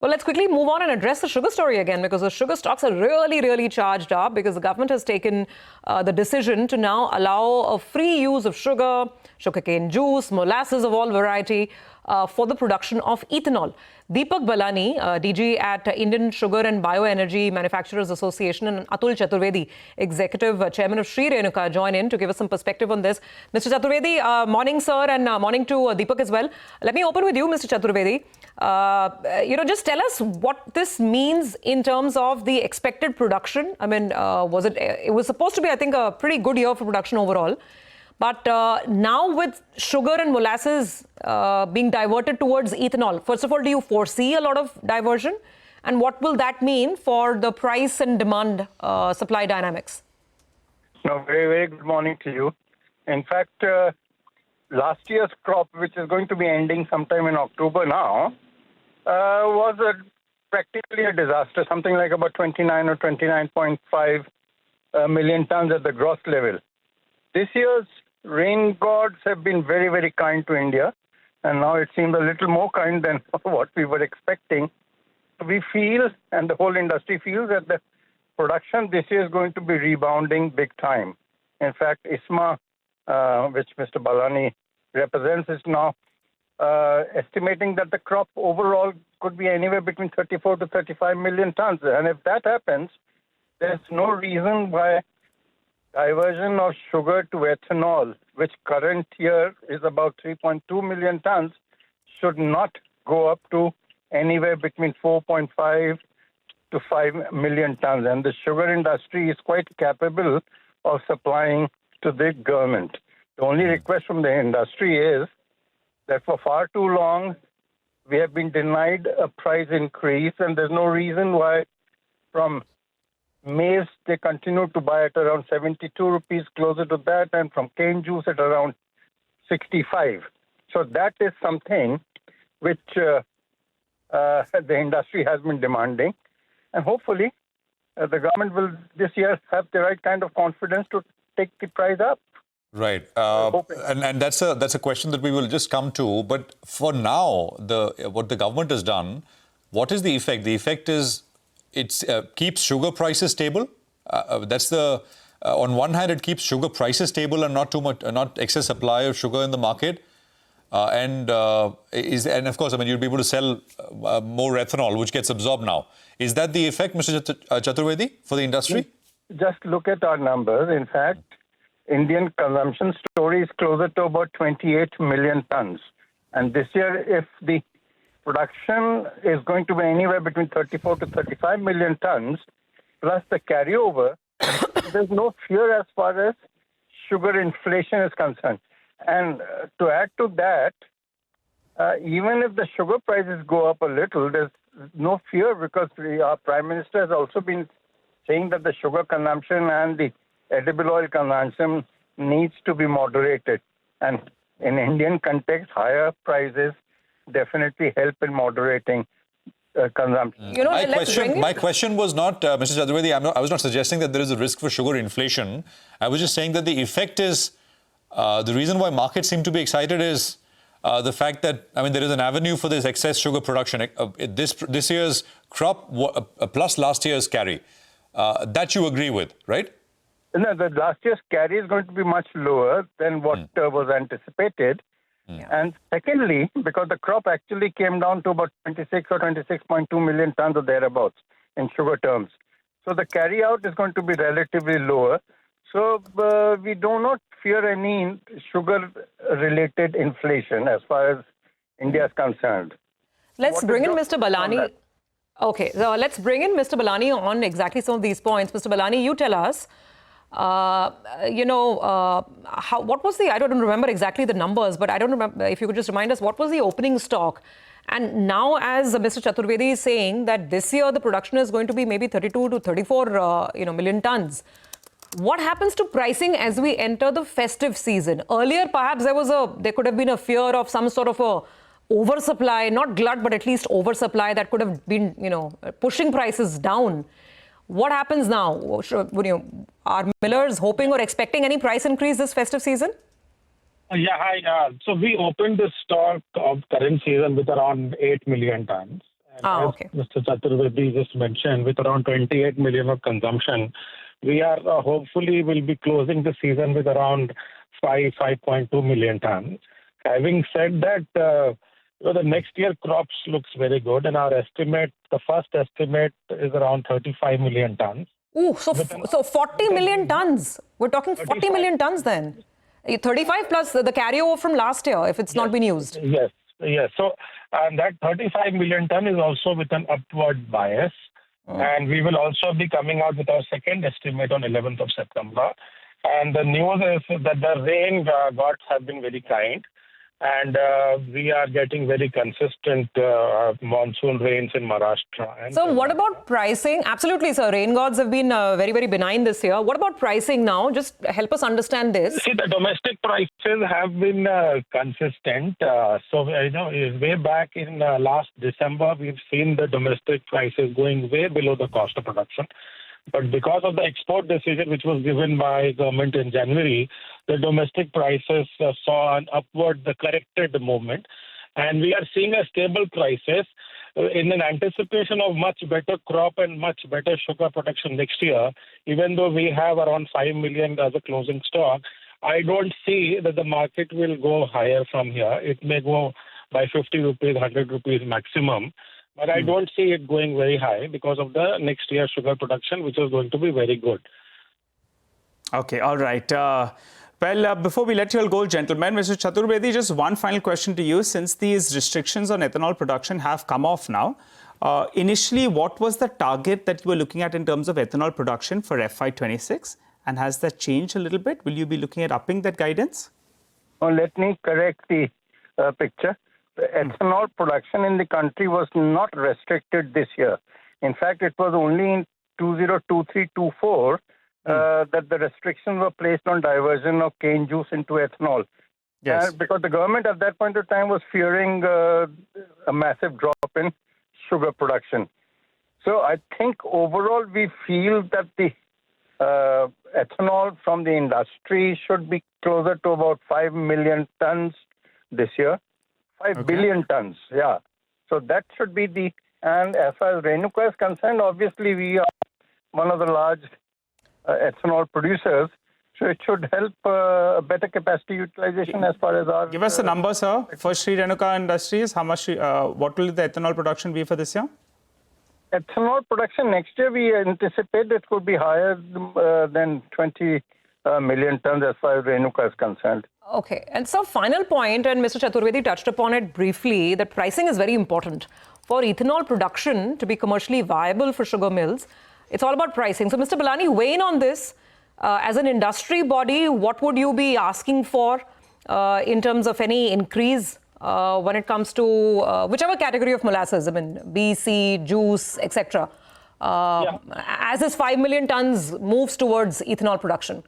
Well, let's quickly move on and address the sugar story again, because the sugar stocks are really charged up because the government has taken the decision to now allow a free use of sugar, sugarcane juice, molasses of all variety for the production of ethanol. Deepak Ballani, DG at Indian Sugar and Bioenergy Manufacturers Association, and Atul Chaturvedi, Executive Chairman of Shree Renuka, join in to give us some perspective on this. Mr. Chaturvedi, morning, sir, and morning to Deepak as well. Let me open with you, Mr. Chaturvedi. Just tell us what this means in terms of the expected production. I mean, it was supposed to be, I think, a pretty good year for production overall. But now with sugar and molasses being diverted towards ethanol, first of all, do you foresee a lot of diversion? And what will that mean for the price and demand supply dynamics? No, very good morning to you. In fact, last year's crop, which is going to be ending sometime in October now, was practically a disaster, something like about 29 or 29.5 million tons at the gross level. This year's rain gods have been very kind to India, and now it seems a little more kind than what we were expecting. We feel, and the whole industry feels, that the production this year is going to be rebounding big time. In fact, ISMA, which Mr. Ballani represents, is now estimating that the crop overall could be anywhere between 34 to 35 million tons. And if that happens, there's no reason why diversion of sugar to ethanol, which current year is about 3.2 million tons, should not go up to anywhere between 4.5 to 5 million tons. And the sugar industry is quite capable of supplying to the government. The only request from the industry is that for far too long, we have been denied a price increase, and there's no reason why from maize they continue to buy at around 72 rupees, closer to that, and from cane juice at around 65. So that is something which the industry has been demanding, and hopefully the government will this year have the right kind of confidence to take the price up. Right, and that's a question that we will just come to. But for now, what the government has done, what is the effect? The effect is it keeps sugar prices stable. On one hand, it keeps sugar prices stable and not excess supply of sugar in the market. And of course, I mean, you'll be able to sell more ethanol, which gets absorbed now. Is that the effect, Mr. Chaturvedi, for the industry? Just look at our numbers. In fact, Indian consumption story is closer to about 28 million tons. And this year, if the production is going to be anywhere between 34 to 35 million tons, plus the carryover, there's no fear as far as sugar inflation is concerned. And to add to that, even if the sugar prices go up a little, there's no fear, because our Prime Minister has also been saying that the sugar consumption and the edible oil consumption needs to be moderated. And in Indian context, higher prices definitely help in moderating consumption. My question was not, Mr. Chaturvedi, I was not suggesting that there is a risk for sugar inflation. I was just saying that the effect is, the reason why markets seem to be excited is the fact that, I mean, there is an avenue for this excess sugar production. This year's crop plus last year's carry. That you agree with, right? No, the last year's carry is going to be much lower than what was anticipated. And secondly, because the crop actually came down to about 26 or 26.2 million tons or thereabouts in sugar terms. So the carry out is going to be relatively lower. So we do not fear any sugar-related inflation as far as India is concerned. Let's bring in Mr. Ballani. Okay, so let's bring in Mr. Ballani on exactly some of these points. Mr. Ballani, you tell us, what was I don't remember exactly the numbers, but I don't remember, if you could just remind us, what was the opening stock? And now, as Mr. Chaturvedi is saying, that this year the production is going to be maybe 32 to 34 million tons. What happens to pricing as we enter the festive season? Earlier, perhaps there could have been a fear of some sort of a oversupply, not glut, but at least oversupply that could have been, pushing prices down. What happens now? Are millers hoping or expecting any price increase this festive season? Yeah, hi. So we opened the stock of current season with around 8 million tons. Okay. Mr. Chaturvedi just mentioned, with around 28 million of consumption, we are hopefully will be closing the season with around 5.2 million tons. Having said that, the next year crops looks very good, and our estimate, the first estimate, is around 35 million tons. Ooh, so 40 million tons. We're talking 40 million tons then. 35 plus the carryover from last year, if it's not been used. Yes. So that 35 million ton is also with an upward bias. And we will also be coming out with our second estimate on 11th of September. And the news is that the rain gods have been very kind. And we are getting very consistent monsoon rains in Maharashtra. So what about pricing? Absolutely, sir. Rain gods have been very, very benign this year. What about pricing now? Just help us understand this. See, the domestic prices have been consistent. So, way back in last December, we've seen the domestic prices going way below the cost of production. But because of the export decision which was given by government in January, the domestic prices saw an upward, the corrected movement. And we are seeing a stable prices in an anticipation of much better crop and much better sugar production next year. Even though we have around 5 million as a closing stock, I don't see that the market will go higher from here. It may go by 50 rupees, 100 rupees maximum. But I don't see it going very high because of the next year sugar production, which is going to be very good. Okay, all right. Before we let you all go, gentlemen, Mr. Chaturvedi, just one final question to you. Since these restrictions on ethanol production have come off now, initially, what was the target that you were looking at in terms of ethanol production for FY26? And has that changed a little bit? Will you be looking at upping that guidance? Let me correct the picture. The ethanol production in the country was not restricted this year. In fact, it was only in 2023-24 that the restrictions were placed on diversion of cane juice into ethanol. Yes. Because the government at that point of time was fearing a massive drop in sugar production. So I think overall we feel that the ethanol from the industry should be closer to about 5 million tons this year. 5 billion tons, yeah. So that should be the, and as far as Renuka is concerned, obviously we are one of the large ethanol producers, so it should help better capacity utilization as far as our... Give us a number, sir, for Shree Renuka Industries. How much, what will the ethanol production be for this year? Ethanol production next year, we anticipate it could be higher than 20 million tons as far as Renuka is concerned. Okay. And so final point, and Mr. Chaturvedi touched upon it briefly, that pricing is very important. For ethanol production to be commercially viable for sugar mills, it's all about pricing. So, Mr. Ballani, weigh in on this. As an industry body, what would you be asking for in terms of any increase when it comes to whichever category of molasses, I mean, B, C, juice, etc. As this 5 million tons moves towards ethanol production?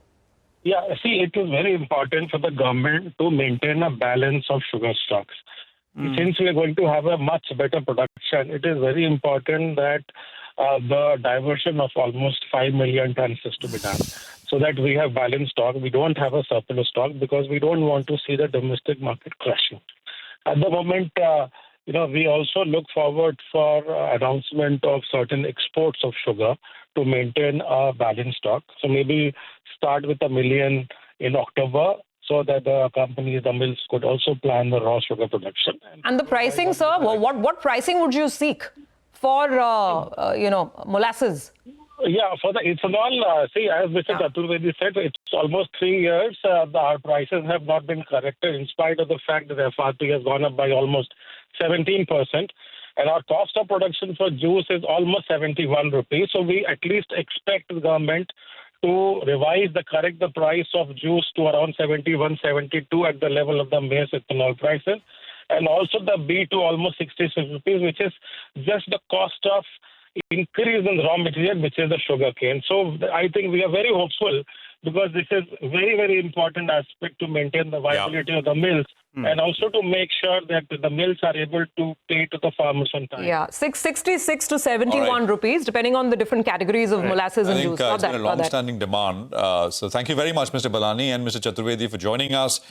Yeah, see, it is very important for the government to maintain a balance of sugar stocks. Since we are going to have a much better production, it is very important that the diversion of almost 5 million tons is to be done so that we have balanced stock. We don't have a surplus stock because we don't want to see the domestic market crashing. At the moment, we also look forward for announcement of certain exports of sugar to maintain a balanced stock. So maybe start with 1 million in October so that the companies, the mills could also plan the raw sugar production. And the pricing, sir, what pricing would you seek for, molasses? Yeah, for the ethanol, see, as Mr. Chaturvedi said, it's almost 3 years. Our prices have not been corrected in spite of the fact that the FRP has gone up by almost 17%. And our cost of production for juice is almost 71 rupees. So we at least expect the government to correct the price of juice to around 71, 72 at the level of the maize ethanol prices. And also the B to almost 66 rupees, which is just the cost of increase in raw material, which is the sugarcane. So I think we are very hopeful because this is very, very important aspect to maintain the viability of the mills and also to make sure that the mills are able to pay to the farmers on time. Yeah, 66 to 71 rupees, depending on the different categories of molasses and juice. It's been a long-standing demand. So thank you very much, Mr. Ballani and Mr. Chaturvedi, for joining us.